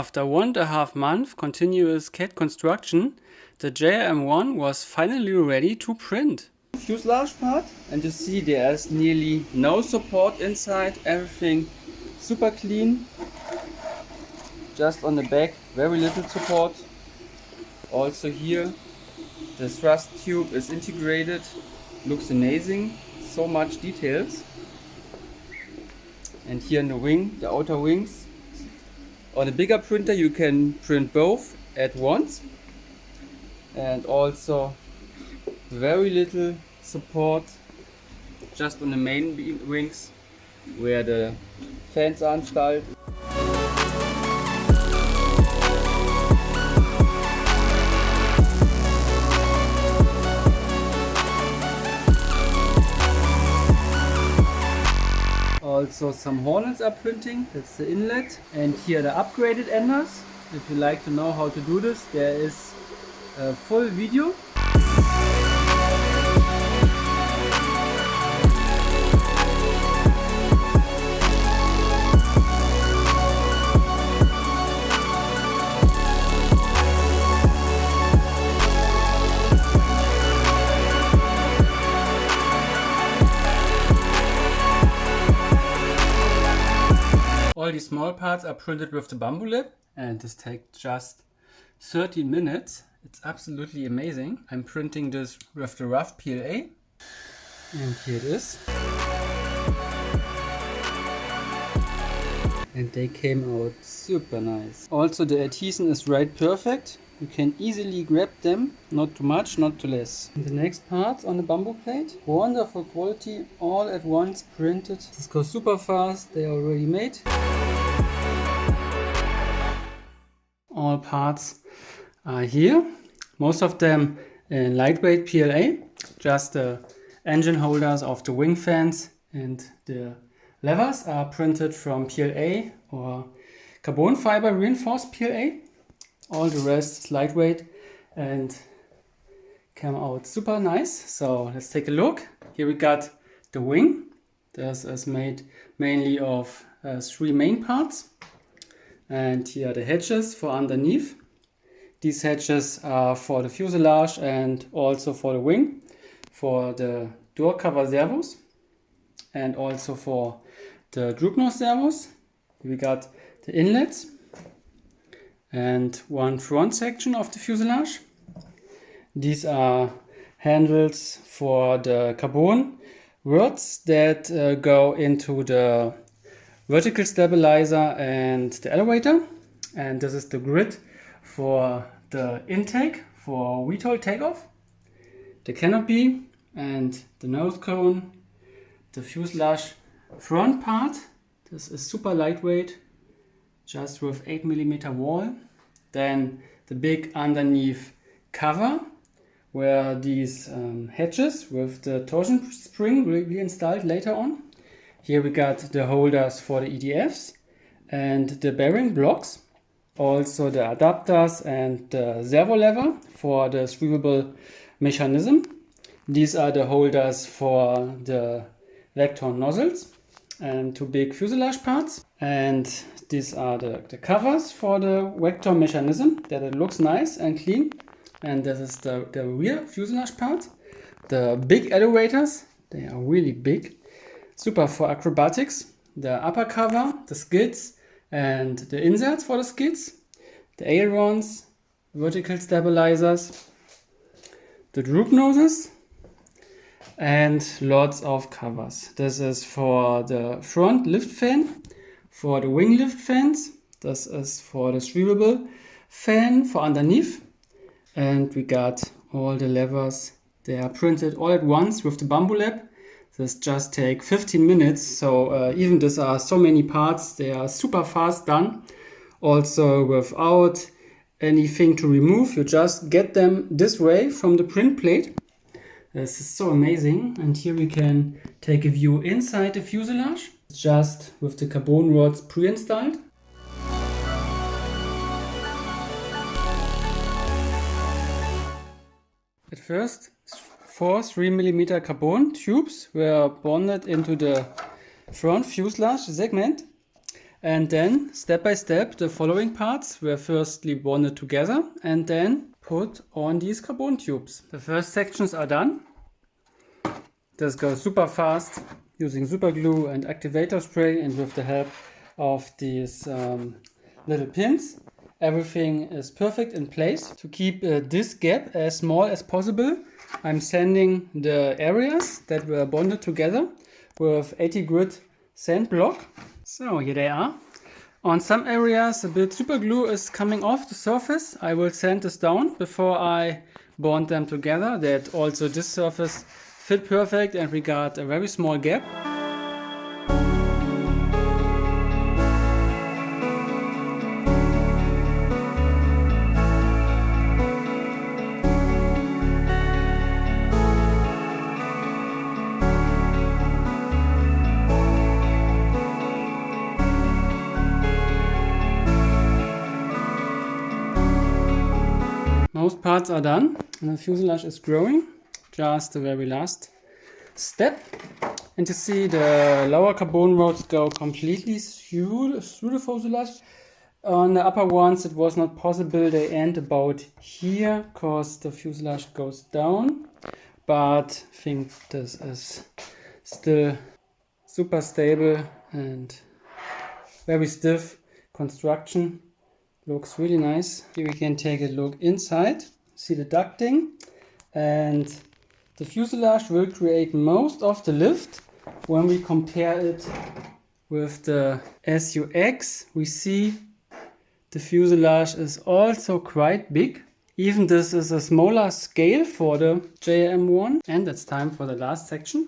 After 1.5 months continuous CAD construction, the JRM-01 was finally ready to print. Fuselage part, and you see there's nearly no support inside, everything super clean. Just on the back, very little support. Also here, the thrust tube is integrated, looks amazing, so much details. And here in the wing, the outer wings. On a bigger printer you can print both at once. And also very little support just on the main wings where the fans are installed. Also some Hornets are printing, that's the inlet, and here the upgraded enders. If you like to know how to do this, there is a full video. All these small parts are printed with the Bambulab, and this takes just 13 minutes. It's absolutely amazing. I'm printing this with the rough PLA, and here it is. And they came out super nice. Also the adhesion is right perfect. You can easily grab them, not too much, not too less. And the next parts on the bamboo plate, wonderful quality, all at once printed. This goes super fast, they are already made. All parts are here, most of them in lightweight PLA, just the engine holders of the wing fans and the levers are printed from PLA or carbon fiber reinforced PLA. All the rest is lightweight and came out super nice. So let's take a look. Here we got the wing. This is made mainly of 3 main parts. And here are the hatches for underneath. These hatches are for the fuselage and also for the wing, for the door cover servos and also for the droop nose servos. We got the inlets and one front section of the fuselage. These are handles for the carbon rods that go into the vertical stabilizer and the elevator, and this is the grid for the intake for VTOL takeoff, the canopy and the nose cone, the fuselage front part. This is super lightweight, just with 8mm wall. Then the big underneath cover where these hatches with the torsion spring will be installed later on. Here we got the holders for the EDFs and the bearing blocks, also the adapters and the servo lever for the swivelable mechanism. These are the holders for the vector nozzles and 2 big fuselage parts. And these are the covers for the vector mechanism, that it looks nice and clean. And this is the rear fuselage part. The big elevators, they are really big. Super for acrobatics. The upper cover, the skids and the inserts for the skids, the ailerons, vertical stabilizers, the droop noses and lots of covers. This is for the front lift fan, for the wing lift fans. This is for the swivelable fan for underneath. And we got all the levers. They are printed all at once with the Bambulab. This just takes 15 minutes, so even these are so many parts, they are super fast done. Also without anything to remove, you just get them this way from the print plate. This is so amazing. And here we can take a view inside the fuselage, just with the carbon rods pre-installed. At first, 4 3mm carbon tubes were bonded into the front fuselage segment, And then, step by step, the following parts were firstly bonded together and then put on these carbon tubes. The first sections are done. This goes super fast using super glue and activator spray and with the help of these little pins. Everything is perfect in place. To keep this gap as small as possible, I'm sanding the areas that were bonded together with 80 grit sand block. So here they are. On some areas a bit super glue is coming off the surface. I will sand this down before I bond them together, that also this surface fit perfect and we got a very small gap. Most parts are done and the fuselage is growing. Just the very last step. And you see the lower carbon rods go completely through the fuselage. On the upper ones it was not possible. They end about here because the fuselage goes down. But I think this is still super stable and very stiff construction. Looks really nice. Here we can take a look inside. See the ducting, and the fuselage will create most of the lift. When we compare it with the SUX, we see the fuselage is also quite big. Even this is a smaller scale for the JRM-01. And it's time for the last section.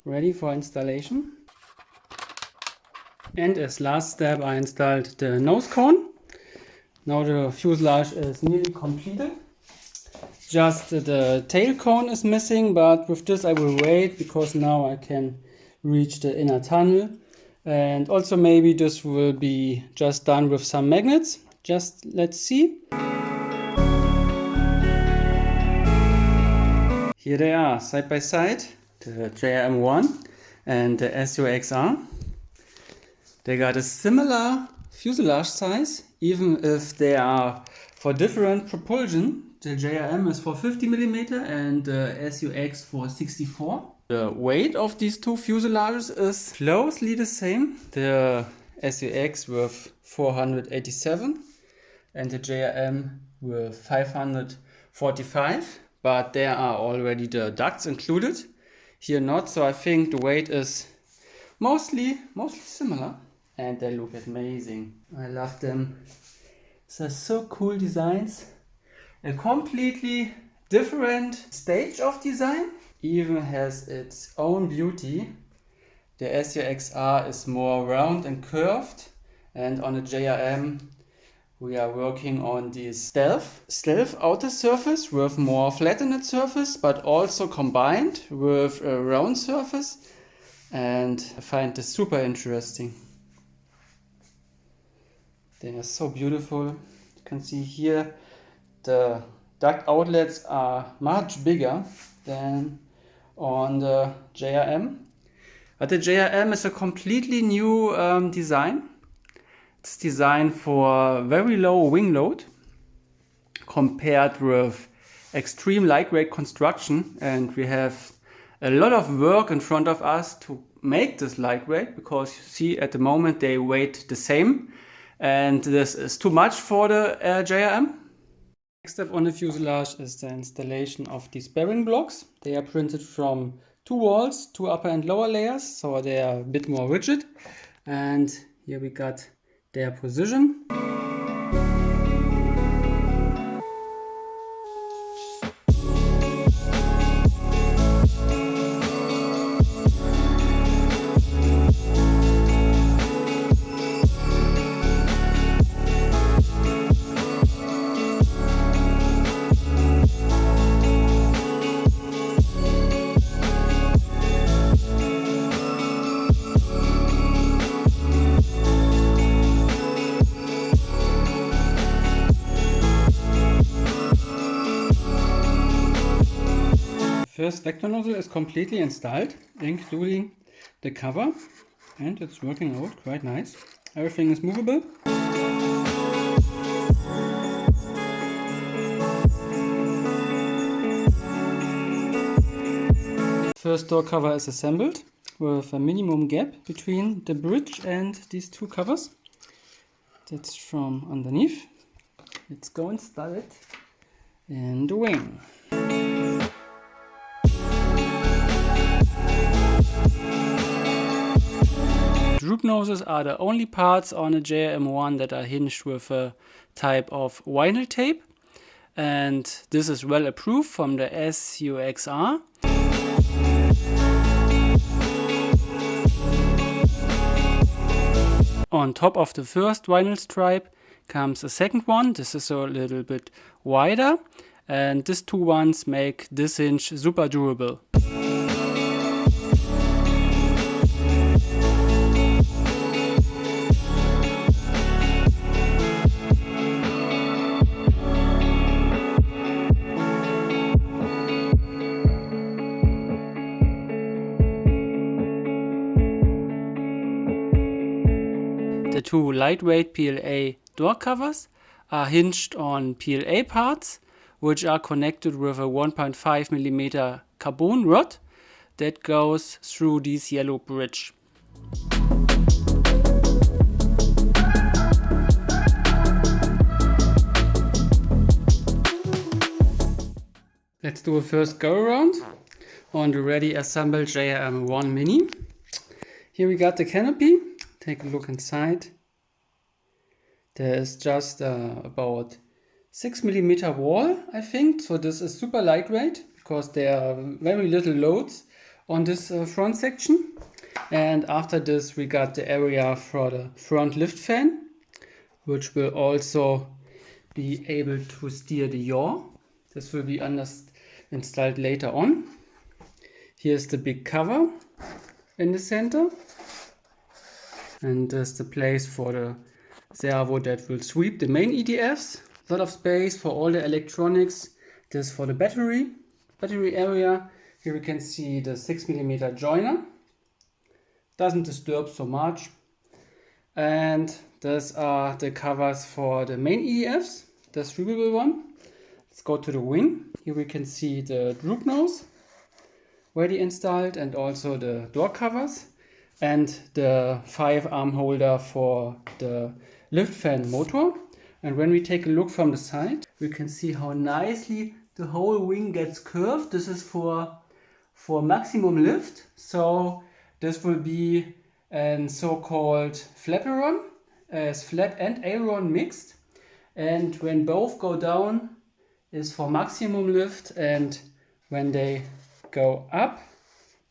Ready for installation. And as last step I installed the nose cone. Now the fuselage is nearly completed. Just the tail cone is missing, but with this I will wait because now I can reach the inner tunnel. And also maybe this will be just done with some magnets. Just let's see. Here they are, side by side, the JRM-01 and the SUXR. They got a similar fuselage size, even if they are for different propulsion. The JRM is for 50 mm and the SUX for 64. The weight of these two fuselages is closely the same. The SUX with 487 and the JRM with 545, but there are already the ducts included. Here not, so I think the weight is mostly similar. And they look amazing. I love them. They're so cool designs. A completely different stage of design. Even has its own beauty. The SUXR is more round and curved. And on the JRM we are working on this stealth outer surface with more flattened surface, but also combined with a round surface. And I find this super interesting. They are so beautiful. You can see here the duct outlets are much bigger than on the JRM. But the JRM is a completely new design. It's designed for very low wing load compared with extreme lightweight construction, and we have a lot of work in front of us to make this lightweight, because you see at the moment they weigh the same. And this is too much for the JRM. Next step on the fuselage is the installation of these bearing blocks. They are printed from two walls, two upper and lower layers, so they are a bit more rigid. And here we got their position. First vector nozzle is completely installed, including the cover. and it's working out quite nice. Everything is movable. First door cover is assembled with a minimum gap between the bridge and these two covers. That's from underneath. Let's go install it in the wing. Droop noses are the only parts on a JRM-01 that are hinged with a type of vinyl tape, and this is well approved from the SUXR. On top of the first vinyl stripe comes a second one. This is a little bit wider, and these two ones make this hinge super durable. The two lightweight PLA door covers are hinged on PLA parts, which are connected with a 1.5 mm carbon rod that goes through this yellow bridge. Let's do a first go around on the ready assembled JRM-01 Mini. Here we got the canopy. Take a look inside. There is just about 6 mm wall, I think. So this is super lightweight because there are very little loads on this front section. And after this we got the area for the front lift fan, which will also be able to steer the yaw. This will be installed later on. Here's the big cover in the center. And there's the place for the servo that will sweep the main EDFs. A lot of space for all the electronics. This for the battery area. Here we can see the 6 mm joiner. Doesn't disturb so much. And those are the covers for the main EDFs, the sweepable one. Let's go to the wing. Here we can see the droop nose already installed and also the door covers. And the 5 arm holder for the lift fan motor. And when we take a look from the side, we can see how nicely the whole wing gets curved. This is for maximum lift. So this will be a so-called flaperon, as flat and aileron mixed. And when both go down is for maximum lift, and when they go up,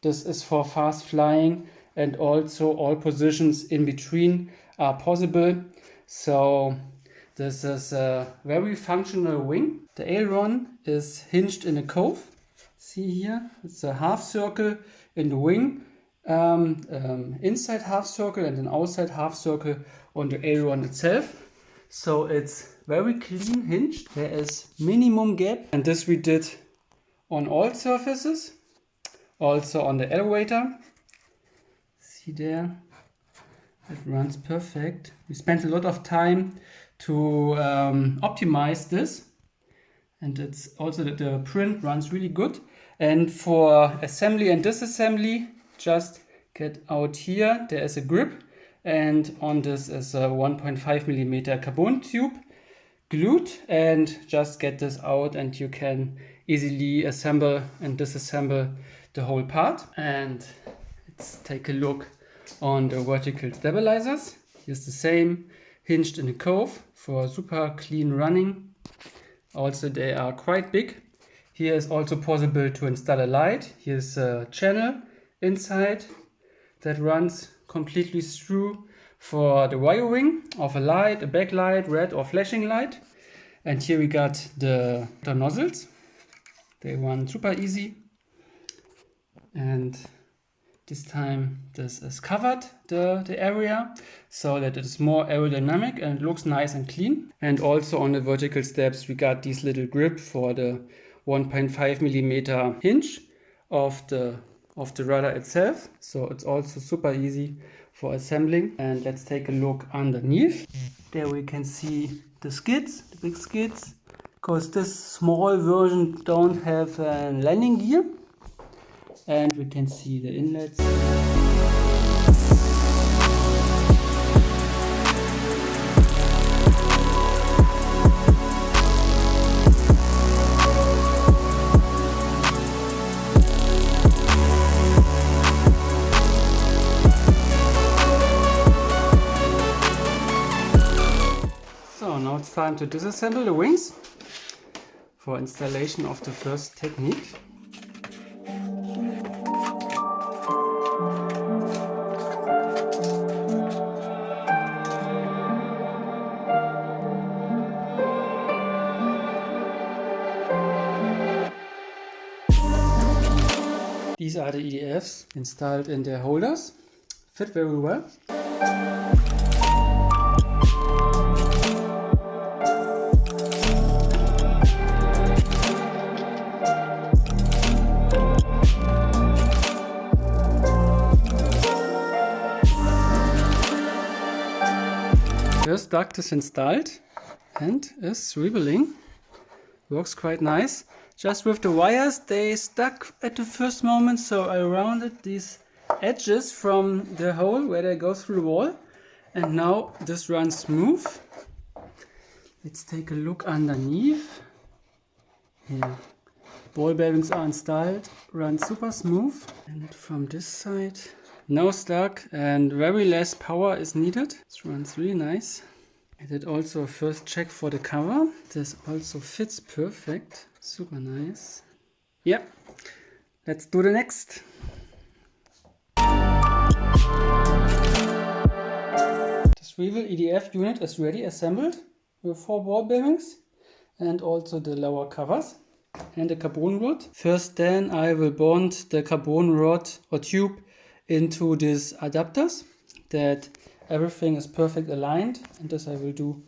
this is for fast flying. And also all positions in between are possible. So this is a very functional wing. The aileron is hinged in a cove. See here, it's a half circle in the wing. Inside half circle and an outside half circle on the aileron itself. So it's very clean hinged. There is minimum gap, and this we did on all surfaces. Also on the elevator. See there, it runs perfect. We spent a lot of time to optimize this, and it's also that the print runs really good. And for assembly and disassembly, just get out here, there is a grip, and on this is a 1.5 mm carbon tube glued, and just get this out and you can easily assemble and disassemble the whole part. And let's take a look on the vertical stabilizers. Here's the same, hinged in a cove for super clean running. Also they are quite big. Here is also possible to install a light. Here's a channel inside that runs completely through for the wiring of a light, a backlight, red or flashing light. And here we got the nozzles. They run super easy. And this time this is covered, the area, so that it is more aerodynamic and looks nice and clean. And also on the vertical steps we got this little grip for the 1.5 mm hinge of the rudder itself. So it's also super easy for assembling. And let's take a look underneath. There we can see the skids, the big skids, because this small version don't have a landing gear. And we can see the inlets. So now it's time to disassemble the wings for installation of the first technique. These are the EDFs installed in their holders. Fit very well. First duct is installed and is swiveling. Works quite nice. Just with the wires, they stuck at the first moment, so I rounded these edges from the hole where they go through the wall, and now this runs smooth. Let's take a look underneath. Here, ball bearings are installed, run super smooth, and from this side, no stuck and very less power is needed. This runs really nice. I did also a first check for the cover. This also fits perfect. Super nice. Yeah, let's do the next. The swivel EDF unit is ready assembled with 4 ball bearings and also the lower covers and the carbon rod. First then I will bond the carbon rod or tube into these adapters that everything is perfect aligned, and this I will do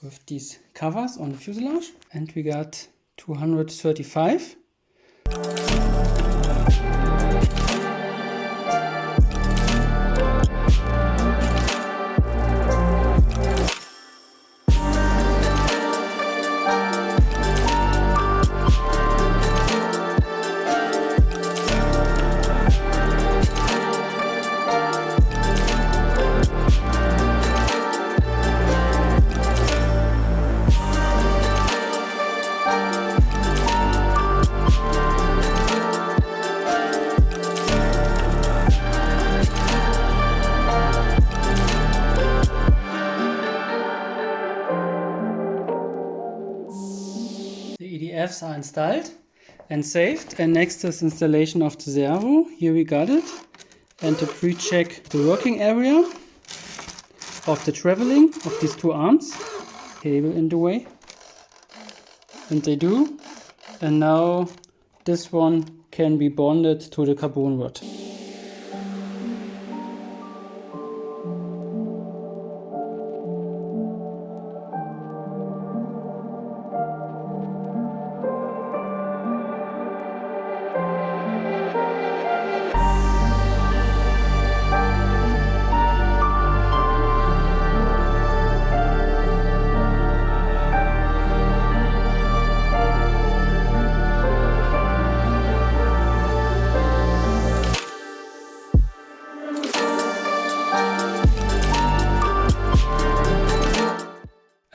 with these covers on the fuselage. And we got 235. The EDFs are installed and saved, and next is installation of the servo. Here we got it, and to pre-check the working area of the traveling of these 2 arms. Cable in the way, and they do, and now this one can be bonded to the carbon rod.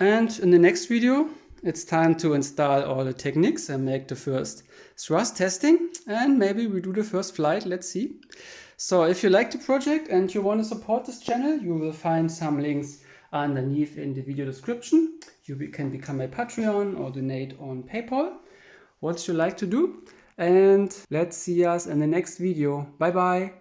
And in the next video, it's time to install all the techniques and make the first thrust testing, and maybe we do the first flight, let's see. So if you like the project and you want to support this channel, you will find some links underneath in the video description. You can become a Patreon or donate on PayPal. What you like to do, and let's see us in the next video. Bye bye.